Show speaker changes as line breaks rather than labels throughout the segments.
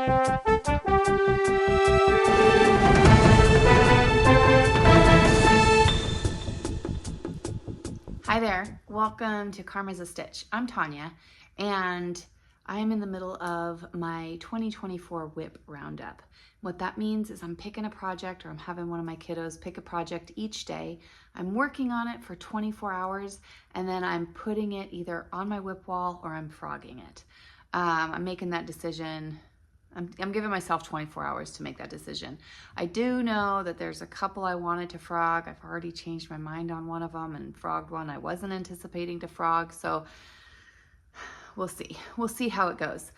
Hi there, welcome to Karma's a Stitch. I'm Tonya, and I'm in the middle of my 2024 WIP Roundup. What that means is I'm picking a project, or I'm having one of my kiddos pick a project each day. I'm working on it for 24 hours, and then I'm putting it either on my WIP wall or I'm frogging it. I'm making that decision. I'm giving myself 24 hours to make that decision. I do know that there's a couple I wanted to frog. I've already changed my mind on one of them and frogged one I wasn't anticipating to frog. So we'll see. We'll see how it goes.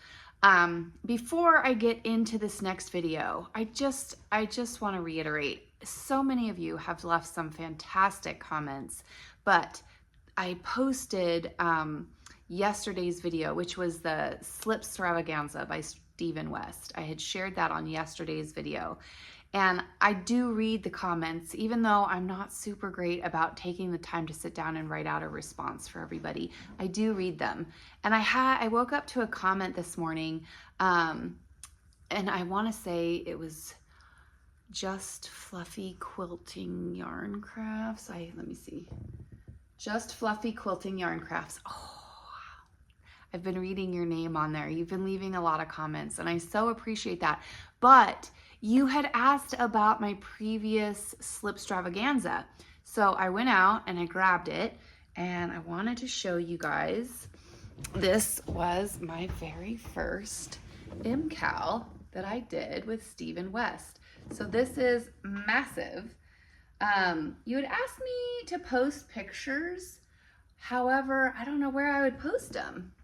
Before I get into this next video, I just want to reiterate, so many of you have left some fantastic comments, but I posted yesterday's video, which was the Slip Stravaganza by Stephen West. I had shared that on yesterday's video, and I do read the comments, even though I'm not super great about taking the time to sit down and write out a response for everybody. I do read them, and I woke up to a comment this morning, and I want to say it was Just Fluffy Quilting Yarn Crafts. Let me see. Just Fluffy Quilting Yarn Crafts. Oh, I've been reading your name on there. You've been leaving a lot of comments, and I so appreciate that. But you had asked about my previous Slip Stravaganza. So I went out and I grabbed it, and I wanted to show you guys. This was my very first cowl that I did with Stephen West. So this is massive. You had asked me to post pictures. However, I don't know where I would post them.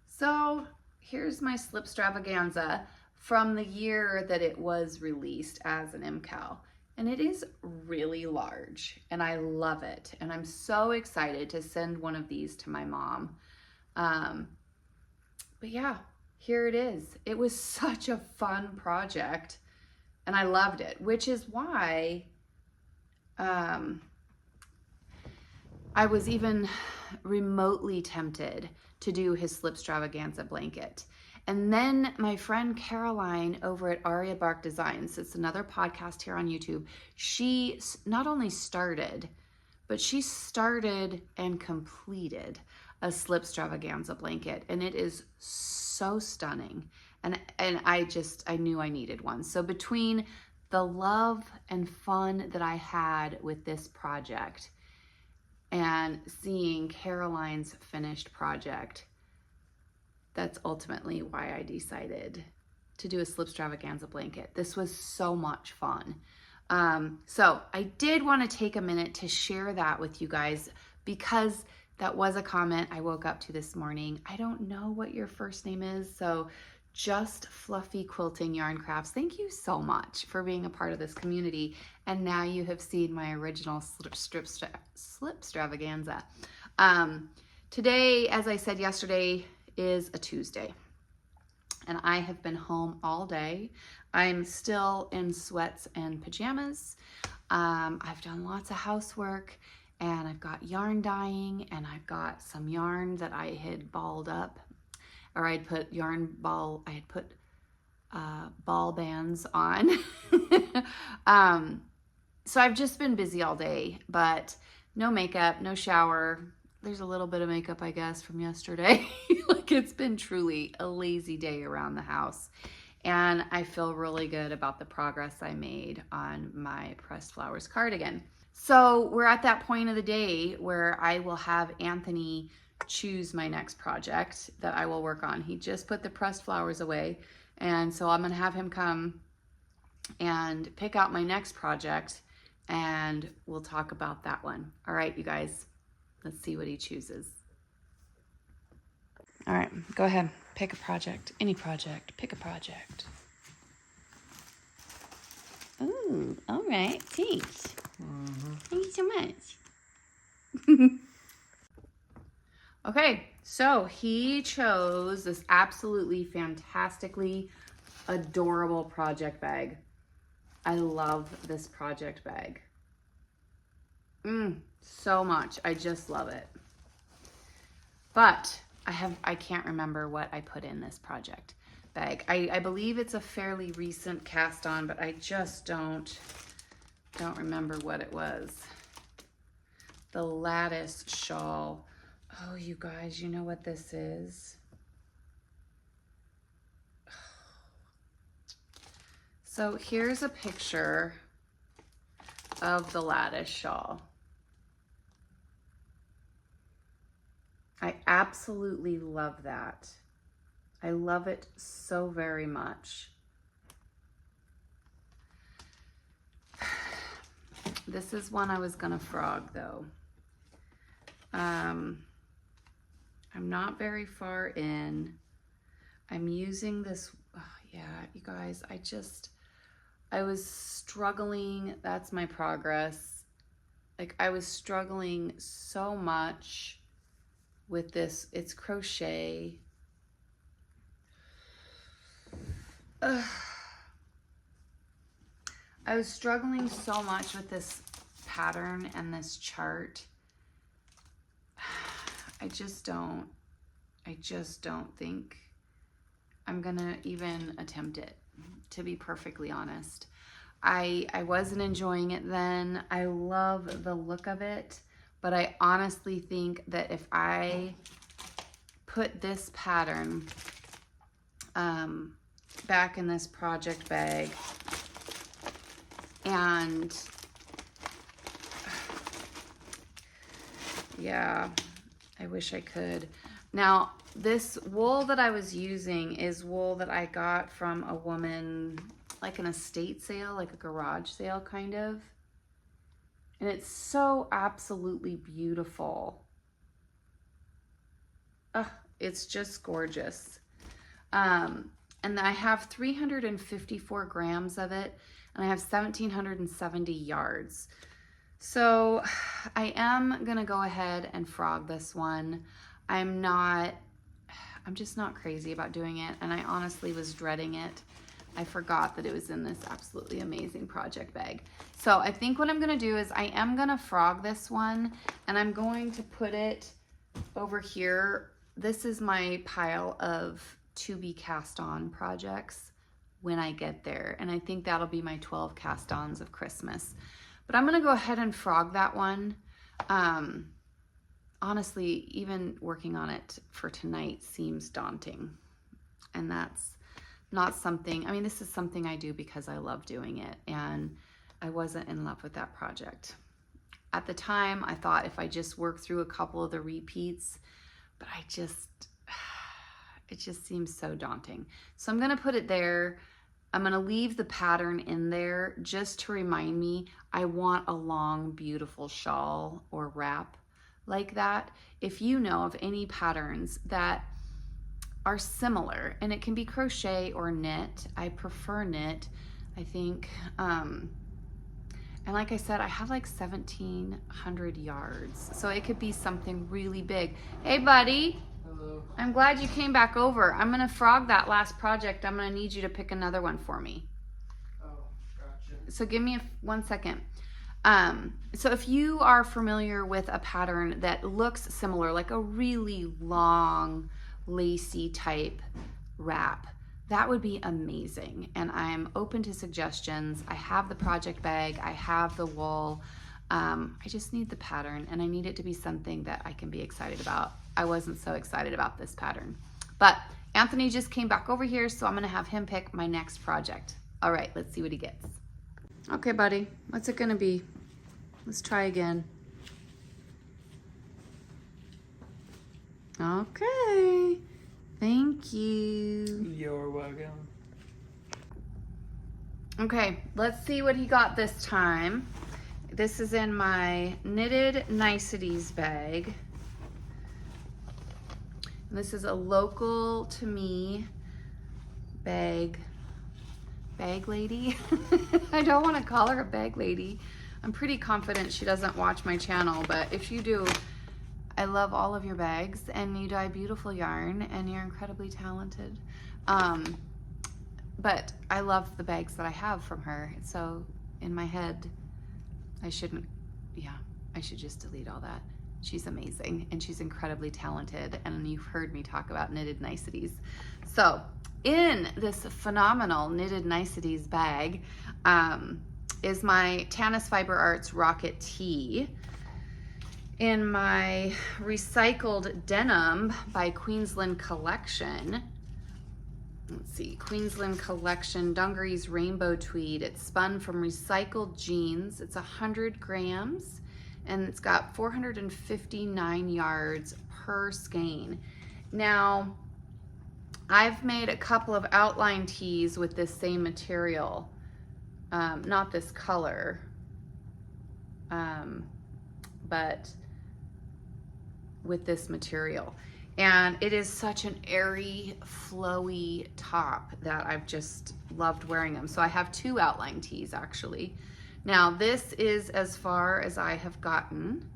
So here's my Slip Stravaganza from the year that it was released as an cowl. And it is really large, and I love it. And I'm so excited to send one of these to my mom. But yeah, here it is. It was such a fun project, and I loved it, which is why I was even remotely tempted to do his Slip Stravaganza blanket. And then my friend Caroline over at Aria Bark Designs, it's another podcast here on YouTube, she not only started, but she started and completed a Slip Stravaganza blanket, and it is so stunning. And I knew I needed one. So between the love and fun that I had with this project and seeing Caroline's finished project, that's ultimately why I decided to do a Slip Stravaganza blanket. This was so much fun. So I did want to take a minute to share that with you guys, because that was a comment I woke up to this morning. I don't know what your first name is, so Just Fluffy Quilting Yarn Crafts, thank you so much for being a part of this community. And now you have seen my original Slip Stravaganza. Today, as I said yesterday, is a Tuesday, and I have been home all day. I'm still in sweats and pajamas. I've done lots of housework, and I've got yarn dyeing, and I've got some yarn that I had balled up, or I had put ball bands on. So I've just been busy all day, but no makeup, no shower. There's a little bit of makeup, I guess, from yesterday. Like, it's been truly a lazy day around the house. And I feel really good about the progress I made on my Pressed Flowers cardigan. So we're at that point of the day where I will have Anthony choose my next project that I will work on. He just put the Pressed Flowers away. And so I'm gonna have him come and pick out my next project, and we'll talk about that one. All right, you guys, let's see what he chooses. All right, go ahead, pick a project, any project, pick a project. Ooh, all right, thanks. Thank you so much. Okay, so he chose this absolutely fantastically adorable project bag. I love this project bag. So much. I just love it. But I can't remember what I put in this project bag. I believe it's a fairly recent cast on, but I just don't remember what it was. The lattice shawl. Oh, you guys, you know what this is? So here's a picture of the lattice shawl. I absolutely love that. I love it so very much. This is one I was gonna frog though. I'm not very far in. I'm using this, oh, yeah, you guys, I was struggling, that's my progress. Like I was struggling so much with this, it's crochet. I was struggling so much with this pattern and this chart. I just don't think I'm gonna even attempt it, to be perfectly honest. I wasn't enjoying it then. I love the look of it, but I honestly think that if I put this pattern back in this project bag and yeah, I wish I could. Now, this wool that I was using is wool that I got from a woman, like an estate sale, like a garage sale kind of. And it's so absolutely beautiful. It's just gorgeous. And I have 354 grams of it, and I have 1,770 yards. So I am gonna go ahead and frog this one. I'm just not crazy about doing it, and I honestly was dreading it. I forgot that it was in this absolutely amazing project bag. So I think what I'm gonna do is I am gonna frog this one, and I'm going to put it over here. This is my pile of to be cast on projects when I get there, and I think that'll be my 12 cast ons of Christmas. But I'm gonna go ahead and frog that one. Honestly, even working on it for tonight seems daunting. And that's not something, I mean, this is something I do because I love doing it, and I wasn't in love with that project. At the time, I thought if I just work through a couple of the repeats, but it just seems so daunting. So I'm gonna put it there. I'm gonna leave the pattern in there just to remind me I want a long, beautiful shawl or wrap like that. If you know of any patterns that are similar, and it can be crochet or knit, I prefer knit, I think. And like I said, I have like 1,700 yards, so it could be something really big. Hey buddy.
Hello.
I'm glad you came back over. I'm gonna frog that last project. I'm gonna need you to pick another one for me.
Oh, gotcha.
So give me 1 second. So if you are familiar with a pattern that looks similar, like a really long, lacy type wrap, that would be amazing. And I'm open to suggestions. I have the project bag, I have the wool. I just need the pattern, and I need it to be something that I can be excited about. I wasn't so excited about this pattern. But Anthony just came back over here, so I'm gonna have him pick my next project. All right, let's see what he gets. Okay, buddy, what's it gonna be? Let's try again. Okay, thank you.
You're welcome.
Okay, let's see what he got this time. This is in my Knitted Niceties bag. And this is a local to me bag lady. I don't want to call her a bag lady. I'm pretty confident she doesn't watch my channel, but if you do, I love all of your bags, and you dye beautiful yarn, and you're incredibly talented. But I love the bags that I have from her, so in my head, I should just delete all that. She's amazing, and she's incredibly talented, and you've heard me talk about Knitted Niceties. So in this phenomenal Knitted Niceties bag is my Tanis Fiber Arts Rocket Tee in my recycled denim by Queensland Collection. Let's see, Queensland Collection Dungarees Rainbow Tweed. It's spun from recycled jeans. It's 100 grams and it's got 459 yards per skein. Now, I've made a couple of outline tees with this same material, not this color, but with this material. And it is such an airy, flowy top that I've just loved wearing them. So I have 2 outline tees actually. Now this is as far as I have gotten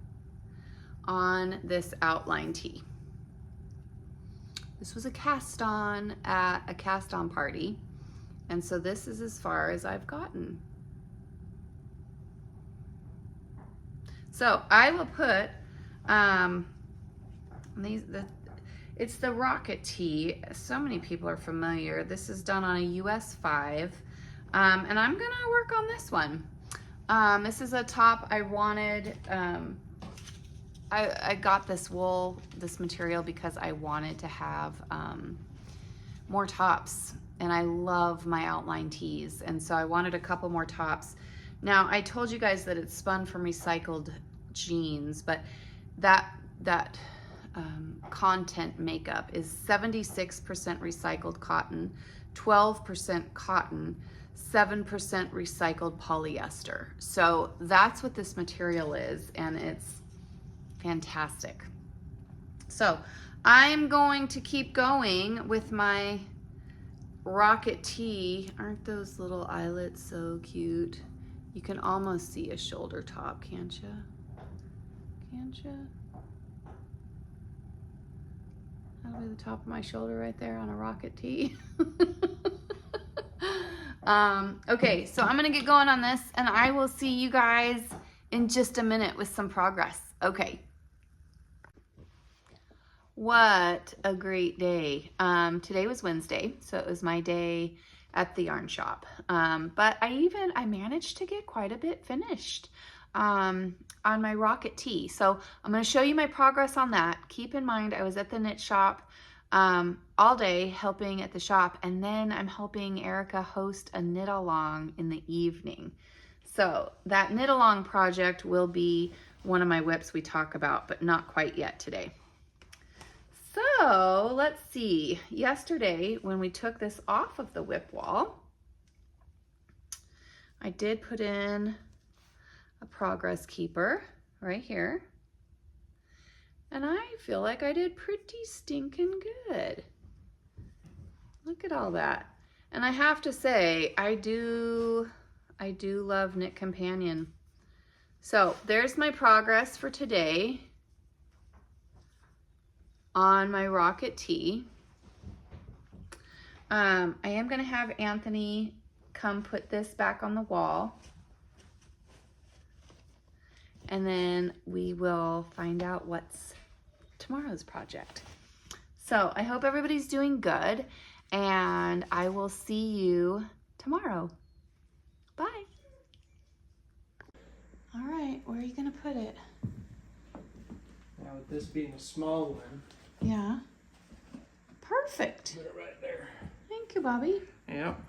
on this outline tee. This was a cast on at a cast on party. And so this is as far as I've gotten. So I will put, it's the Rocket Tee. So many people are familiar. This is done on a US 5. And I'm gonna work on this one. This is a top I wanted. I got this wool, this material, because I wanted to have more tops. And I love my outline tees. And so I wanted a couple more tops. Now, I told you guys that it's spun from recycled jeans, but that content makeup is 76% recycled cotton, 12% cotton, 7% recycled polyester. So that's what this material is, and it's fantastic. So I'm going to keep going with my Rocket Tee. Aren't those little eyelets so cute? You can almost see a shoulder top, can't you? Can't you? That'll be the top of my shoulder right there on a Rocket Tee. Okay, so I'm gonna get going on this and I will see you guys in just a minute with some progress. Okay. What a great day. Today was Wednesday, so it was my day at the yarn shop. But I managed to get quite a bit finished on my Rocket Tee. So I'm going to show you my progress on that. Keep in mind, I was at the knit shop all day helping at the shop, and then I'm helping Erica host a knit along in the evening. So that knit along project will be one of my WIPs we talk about, but not quite yet today. So let's see, yesterday when we took this off of the WIP wall, I did put in a progress keeper right here. And I feel like I did pretty stinking good. Look at all that. And I have to say, I do love Knit Companion. So there's my progress for today on my Rocket Tee. I am gonna have Anthony come put this back on the wall. And then we will find out what's tomorrow's project. So I hope everybody's doing good, and I will see you tomorrow. Bye. All right, where are you gonna put it?
Now with this being a small one.
Yeah. Perfect.
Put it right there.
Thank you, Bobby.
Yep.